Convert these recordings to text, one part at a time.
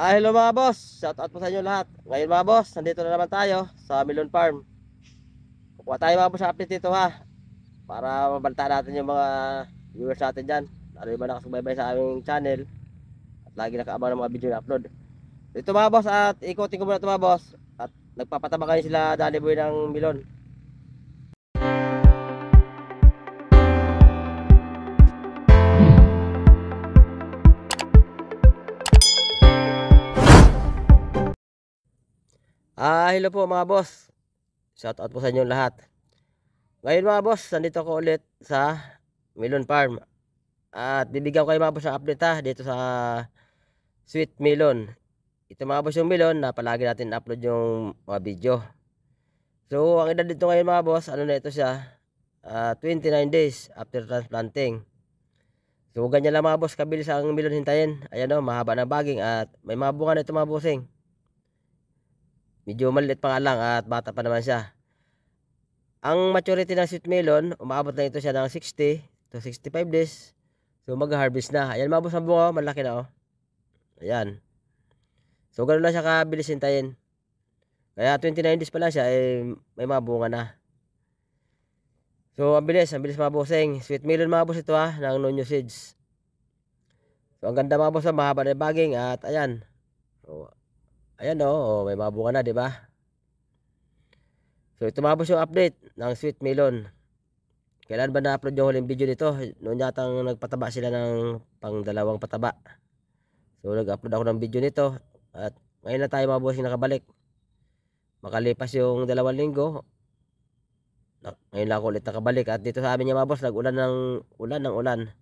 Hello mga boss, shout out po sa inyo lahat. Ngayon mga boss, nandito na naman tayo sa Melon Farm. Kukuha tayo mga boss ng update dito ha, para mabalita natin yung mga viewers natin dyan, lalo yung mga nakasubaybay sa aming channel at lagi nakaabang ng mga video na upload dito mga boss. At ikotin ko muna ito mga boss, at nagpapataba kayo sila Danny Boy ng melon. Hello po mga boss, shout out po sa inyo lahat. Ngayon mga boss, nandito ako ulit sa Melon Farm at bibigyan ko kayo mga boss ng update ha, dito sa sweet melon. Ito mga boss yung melon na palagi natin upload yung mga video. So ang edad dito ngayon mga boss, ano na ito siya, 29 days after transplanting. So ganyan lang mga boss, kabilis ang melon hintayin. Ayan o, mahaba na baging at may mga bunga na ito mga bossing. Medyo maliit pa nga lang at bata pa naman siya. Ang maturity ng sweet melon, umabot na ito siya ng 60 to 65 days. So mag-harvest na. Ayan mga boss ang bunga, malaki na o. Ayan. So ganoon lang siya kabilis hintayin. Kaya 29 days pa lang siya, may mga bunga na. So ang bilis mga bossing. Sweet melon mga boss ito ha, ng Nonyo Seeds. So ang ganda mga boss, mahaba na yung baging at ayan. So, ayan o, may mga bunga na, di ba? So ito mga boss yung update ng sweet melon. Kailan ba na-upload yung huling video nito? Noon yatang nagpataba sila ng pang dalawang pataba. So nag-upload ako ng video nito at ngayon na tayo mga bossing nakabalik. Makalipas yung 2 linggo, ngayon lang ako ulit nakabalik. At dito sa amin yung mga boss, nag-ulan ng ulan.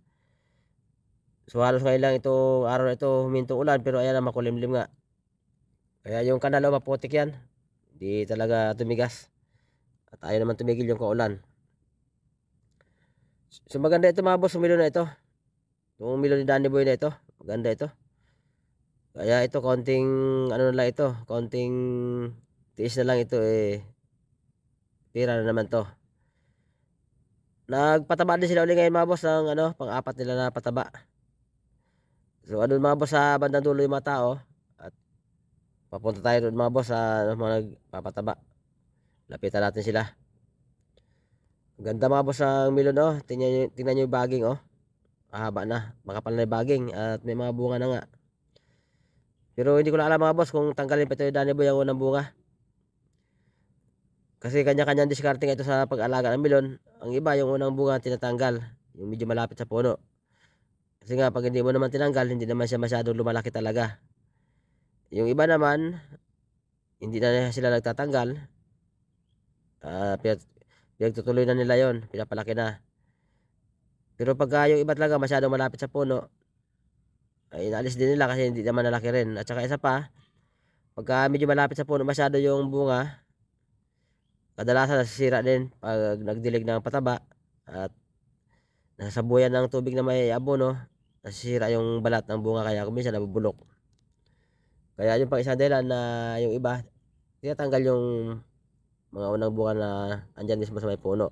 So halos ngayon lang itong araw na ito humintong ulan, pero ayan na, makulimlim nga. Kaya yung kanal maputik yan, di talaga tumigas. At ayaw naman tumigil yung kaulan. So maganda ito mga boss, yung melon na ito. Yung melon ni Danny Boy na ito, maganda ito. Kaya ito konting ano na lang ito, konting tiis na lang ito, pira na naman to. Nagpataba din sila ulit ngayon mga boss ng pang-apat nila na pataba. So ano mga boss, sa bandang dulo yung mga tao at papunta tayo doon mga boss sa mga nagpapataba. Lapitan natin sila. Ganda mga boss ang melon oh. Tingnan nyo yung baging oh. Mahaba na, makapal na yung baging at may mga bunga na nga. Pero hindi ko na alam mga boss kung tanggalin pa ito yung Danny Boy ang unang bunga. Kasi kanya-kanyang discarding ito sa pag-alaga ng melon. Ang iba yung unang bunga tinatanggal, yung medyo malapit sa puno. Kasi nga pag hindi mo naman tinanggal, hindi naman siya masyadong lumalaki talaga. Yung iba naman, hindi na sila nagtatanggal. Pinagtutuloy na nila yon, pinapalaki na. Pero pagka yung iba talaga masyadong malapit sa puno, ay inaalis din nila kasi hindi naman nalaki rin. At saka isa pa, pagka medyo malapit sa puno masyado yung bunga, kadalasan nasisira din pag nagdilig ng pataba at nasabuyan ng tubig na may abono, nasisira yung balat ng bunga kaya minsan nabubulok. Kaya yung pang isang dahilan na yung iba tinatanggal yung mga unang bunga na andyan mismo sa may puno.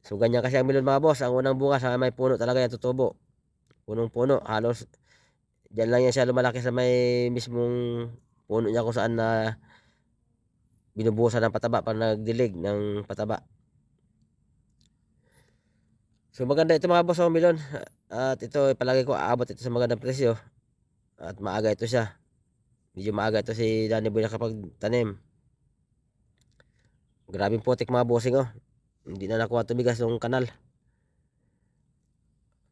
So ganyan kasi ang melon mga boss, ang unang bunga sa may puno talaga yan tutubo. Punong-puno, halos diyan lang yan siya lumalaki sa may mismong puno niya kung saan na binubuhusan ng pataba pag nagdilig ng pataba. So maganda ito mga boss ang melon. At ito palagi ko aabot ito sa magandang presyo. At maaga ito siya. Medyo maaga ito si Danny Boy nakapagtanim. Grabing putik mga bossing oh. Hindi na nakuha tumigas yung kanal.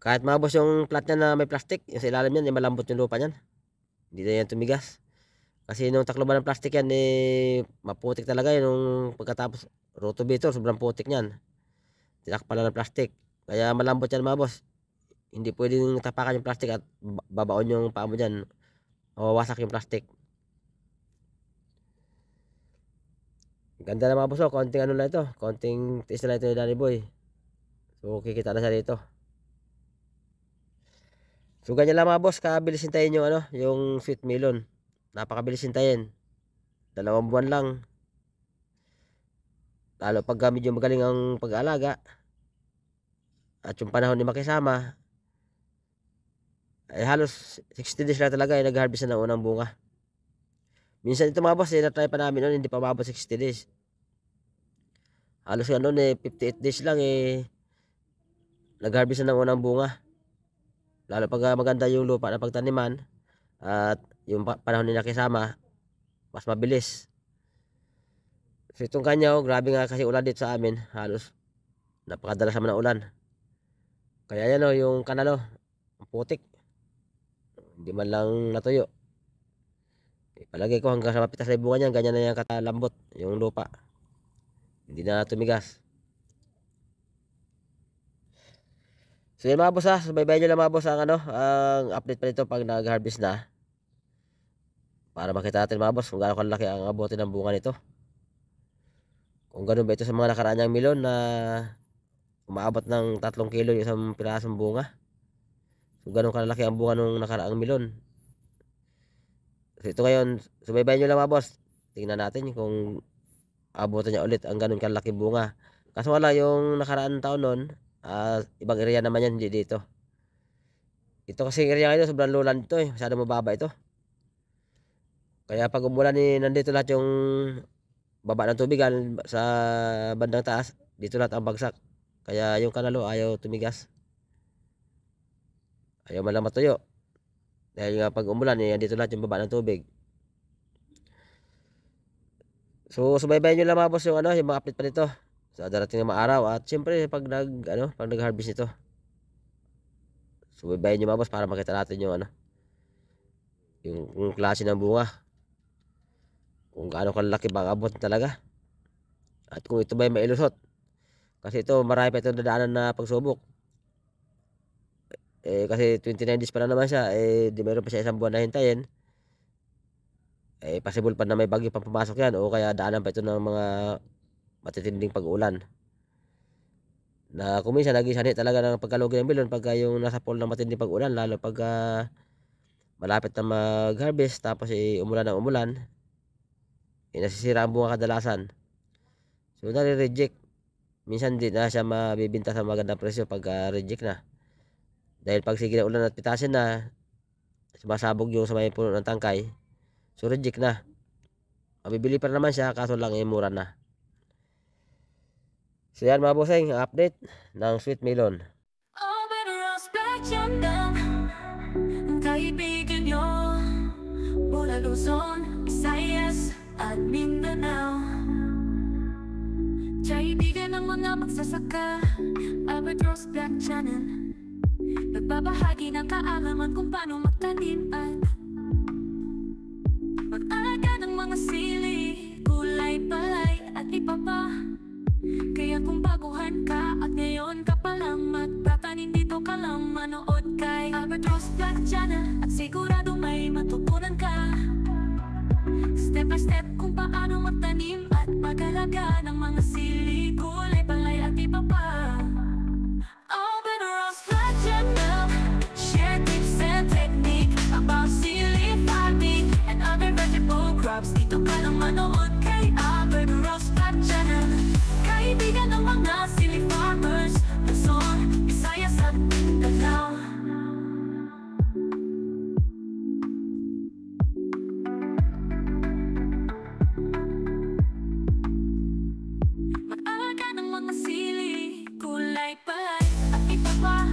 Kahit mga boss yung plat niya na may plastic, yung sa ilalim yan, malambot yung lupa niyan. Hindi na yan tumigas. Kasi nung takloban ng plastic yan, maputik talaga yun. Nung pagkatapos, rotovator, sobrang putik niyan. Tinakpan ng plastic. Kaya malambot yan mga boss. Hindi pwedeng tapakan yung plastic at babaon yung paa mo dyan. Mawawasak yung plastic. Ganda na mga boss. Konting ano lang ito. Konting tiis na lang ito ni Danny Boy. So kikita na siya dito. So ganyan lang mga boss. Kabilis hintayin yung yung sweet melon. Napakabilis hintayin. 2 buwan lang. Lalo pag medyo magaling ang pag-aalaga at yung panahon ni makisama, ay halos 60 days lang talaga ay nag-harvest na ng unang bunga. Minsan ito mga boss, na-try pa namin noon, hindi pa umabot 60 days. Halos nga noon 58 days lang nag-harvest na ng unang bunga. Lalo pag maganda yung lupa na pagtaniman at yung panahon nila kasama, mas mabilis. So itong kanya, grabe nga kasi ulan dito sa amin, halos napakadalas naman ng ulan. Kaya yan yung kanalo, ang putik. Hindi man lang natuyo. Palagay ko hanggang sa mapitas na yung bunga niyan, ganyan na yung katalambot, yung lupa. Hindi na tumigas. So yun mga boss subaybayan nyo lang mga boss ang update pa nito pag nag-harvest na. Para makita natin mga boss kung gaano kalaki ang abutin ng bunga nito. Kung ganoon ba ito sa mga nakaraan niyang milon na umaabot ng 3 kilo yung isang pirasong bunga. So ganoon kalaki ang bunga nung nakaraang milon. So ito ngayon, subaybayan nyo lang mga boss. Tingnan natin kung abutin niya ulit ang ganoon kalaki bunga. Kaso wala yung nakaraan taon nun. Ibang area naman yan, hindi dito. Ito kasi area ngayon, sobrang lulan ito masyado mababa ito. Kaya pag umulan nandito lahat yung baba ng tubig sa bandang taas, dito lahat ang bagsak. Kaya yung kanalo ayaw tumigas. Ayaw man lang matuyo. Dahil nga pag umulan, dito lahat yung baba ng tubig. So subaybayan nyo lang mga boss yung yung mga update pa nito sa darating na mga araw. At syempre pag nag-harvest nito, subaybayan nyo mga boss para makita natin yung yung klase ng bunga, kung gaano kalaki ba ang abot talaga, at kung ito ba may mailusot. Kasi ito marami pa itong dadaanan na pagsubok. Kasi 29 days pa lang naman siya, di meron pa siya isang buwan na hintayin. Possible pa na may bagyo pang pumasok yan, o kaya daanan pa ito ng mga matitinding pag-ulan. Na kung minsan naging sanhi talaga ng pagkalugi ng milon pagka yung nasa pool ng matinding pag-ulan, lalo pag malapit na mag-harvest tapos umulan ng umulan, nasisira ang bunga kadalasan. So nare-reject. Minsan hindi na siya mabibinta sa magandang presyo pag reject na. Dahil pag sige na ulan at pitasin na, sumasabog yung sa may puno ng tangkay, so reject na. Mabibili pa naman siya, kaso lang mura na. So yan mga bossing, update ng sweet melon. Kaibigan nyo mula Luzon, Visayas at Mindanao. Kaibigan ng mga magsasaka, Albatross Black Channel. Nagbabahagi ng kaalaman kung paano magtanim at mag-alaga ng mga sili, gulay, palay at iba pa. Kaya kung baguhan ka at ngayon ka palang magtatanim, dito ka lang manood kay Albatross Black Channel at sigurado may matutunan ka. Step by step kung paano magtanim at mag-alaga ng mga sili, gulay, palay at iba pa. Albatross Black Channel, share tips and technique about sili farming and other vegetable crops. Dito ka lang manood kay Albatross Black Channel. Kaibigan ng mga sili farmers, Luzon, Visayas at Mindanao. Mag-alaga ng mga sili, gulay, palay at iba pa.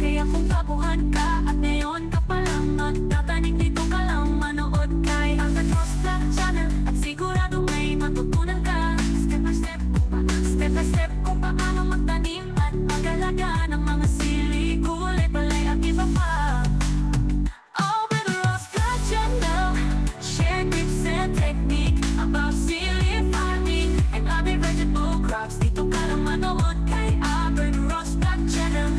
Kaya kung baguhan ka at ngayon ka palang magtatanim, dito ka lang manood kay Albatross Black Channel at sigurado may matutunan ka. Step by step kung paano magtanim at mag-alaga ng mga sili, gulay, palay at iba pa. Albatross Black Channel, share tips and technique about sili farming and other vegetable crops. Dito ka lang manood kay Albatross Black Channel.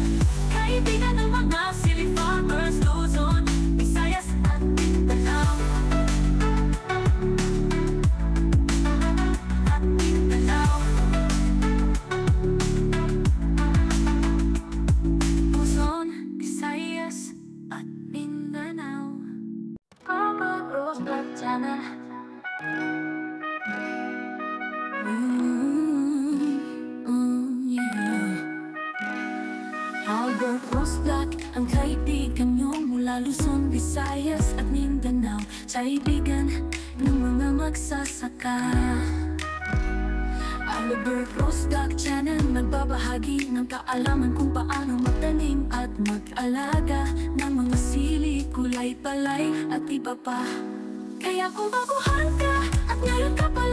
Kaibigan ng mga sili farmers, Luzon, Visayas at Mindanao. Luzon, Visayas at Mindanao. Albatross Black Channel. Yeah. Albatross Black, ang kaibigan nyo mula Luzon, Visayas at Mindanao, sa ibigan ng mga magsasaka. Albert Rose Duck Channel, nagbabahagi ng kaalaman kung paano magtanim at mag-alaga ng mga sili, gulay, palay at iba pa. Kaya kung baguhan ka at ngayon ka pa